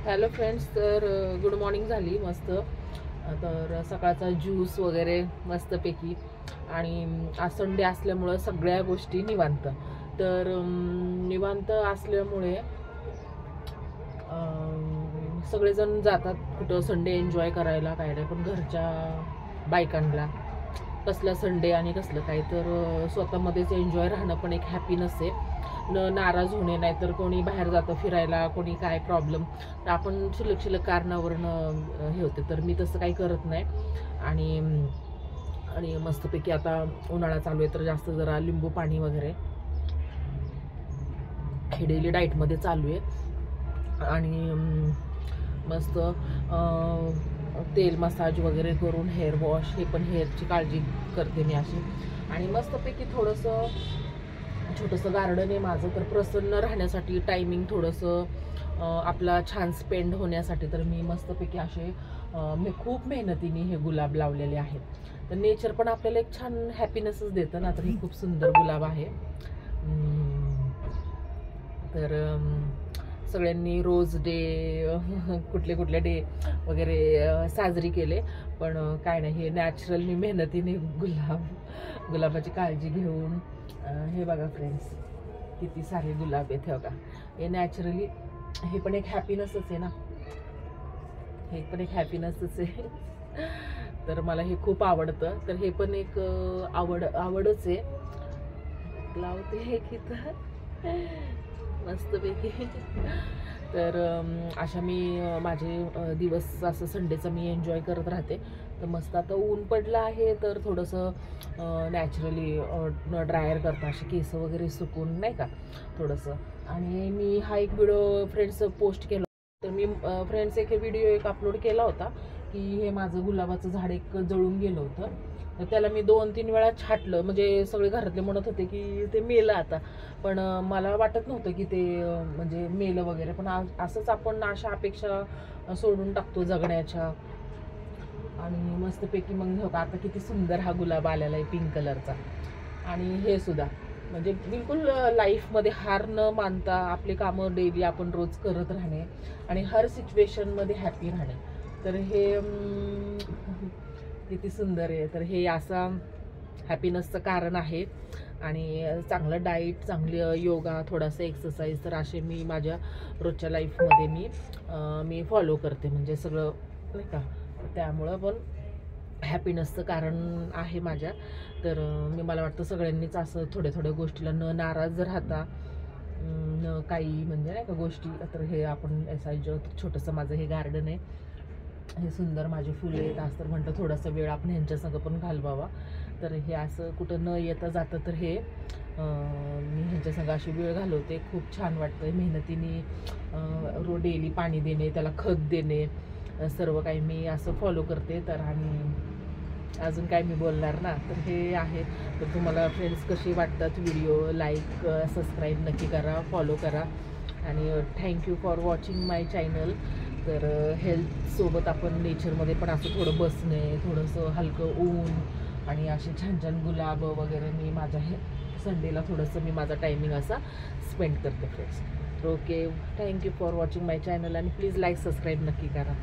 Hello friends, तर good morning झाली मस्त. तर सकाळचा ज्यूस वगैरे मस्तपैकी. आणि आज संडे असल्यामुळं सगळ्या गोष्टी निवांत. तर निवांत असल्यामुळे सगळेजण जातात कुठं संडे एन्जॉय करायला, काय नाही. पण घरच्या बायकांना कसला संडे आणि कसलं काय, तर स्वतःमध्येच एन्जॉय राहणं पण एक हॅपीनेस आहे. नाराज होणे, नाहीतर कोणी बाहेर जातं फिरायला, कोणी काय प्रॉब्लेम, तर आपण शिल्लक शिल्लक कारणावरनं हे होते. तर मी तसं काही करत नाही. आणि आणि मस्तपैकी आता उन्हाळा चालू आहे, तर जास्त जरा लिंबू पाणी वगैरे हे डेली डाईटमध्ये चालू आहे. आणि मस्त तेल मसाज वगैरे करून हेअर वॉश, हे पण हेअरची काळजी करते मी अशी. आणि मस्तपैकी थोडंसं छोटंसं गार्डन आहे माझं, तर प्रसन्न राहण्यासाठी, टायमिंग थोडंसं आपला छान स्पेंड होण्यासाठी, तर मी मस्तपैकी असे मी खूप मेहनतीने हे गुलाब लावलेले आहेत. तर नेचर पण आपल्याला एक छान हॅपीनेसच देतं ना. तर हे खूप सुंदर गुलाब आहे. तर सगळ्यांनी रोज डे कुठले कुठले डे वगैरे साजरी केले. पण काय नाही, हे नॅचरल मी मेहनतीने गुलाबाची काळजी घेऊन हे बघा फ्रेंड्स, किती सारे गुलाब आहेत. हे बघा, हे नॅचरली, हे पण एक हॅपीनेसच आहे ना. हे पण एक हॅपीनेसच आहे. तर मला हे खूप आवडतं. तर हे पण एक आवडच आहे. लावते हे की तर मस्तपैकी. तर अशा मी माझे दिवस असं संडेचं मी एन्जॉय करत राहते. तर मस्त आता ऊन पडलं आहे, तर थोडंसं नॅचरली ड्रायर करता असे केस वगैरे सुकून, नाही का, थोडंसं. आणि मी हा एक व्हिडिओ फ्रेंड्स पोस्ट केला. तर मी फ्रेंड्स एक व्हिडिओ अपलोड केला होता की हे माझं गुलाबाचं झाड एक जळून गेलं होतं. तर त्याला मी 2-3 वेळा छाटलं. म्हणजे सगळे घरातले म्हणत होते की ते मेलं आता. पण मला वाटत नव्हतं की ते म्हणजे मेलं वगैरे. पण असंच आपण अशा अपेक्षा सोडून टाकतो जगण्याच्या. आणि मस्तपैकी मग हो का, आता किती सुंदर हा गुलाब आलेला आहे पिंक कलरचा. आणि हे सुद्धा म्हणजे बिलकुल लाईफमध्ये हार न मानता आपले कामं डेली आपण रोज करत राहणे आणि हर सिच्युएशनमध्ये हॅपी राहणे. तर हे किती सुंदर आहे. तर हे असं हॅपीनेसचं कारण आहे. आणि चांगलं डाईट, चांगलं योगा, थोडासा एक्सरसाइज, तर असे मी माझ्या रोजच्या लाईफमध्ये मी फॉलो करते. म्हणजे सगळं, नाही का. त्यामुळं पण हॅपीनेसचं कारण आहे माझ्या. तर मला वाटतं सगळ्यांनीच असं थोड्या थोड्या गोष्टीला न नाराज राहता, न काही म्हणजे नाही का गोष्टी, तर हे आपण असं छोटंसं माझं हे गार्डन आहे. हे सुंदर माझे फुले आहेत. आज तर म्हणतं थोडासा वेळ आपण ह्यांच्यासंग पण घालवावा. तर हे असं कुठं न येता जातं, तर हे मी ह्यांच्यासंग अशी वेळ घालवते. खूप छान वाटतं. मेहनतीने डेली पाणी देणे, त्याला खत देणे, सर्व काही मी असं फॉलो करते. तर आणि अजून काय मी बोलणार ना. तर हे आहे. तर तुम्हाला फ्रेंड्स कसे वाटतात व्हिडिओ, लाईक, सबस्क्राईब नक्की करा, फॉलो करा. आणि thank you for watching my channel. तर हेल्थसोबत आपण नेचरमध्ये पण असं थोडं बसणे, थोडंसं हलकं ऊन आणि असे छान छान गुलाब वगैरे, मी माझ्या हे संडेला थोडंसं मी माझा टायमिंग असा स्पेंड करते friends. Okay, thank you for watching my channel. आणि प्लीज लाईक सबस्क्राईब नक्की करा.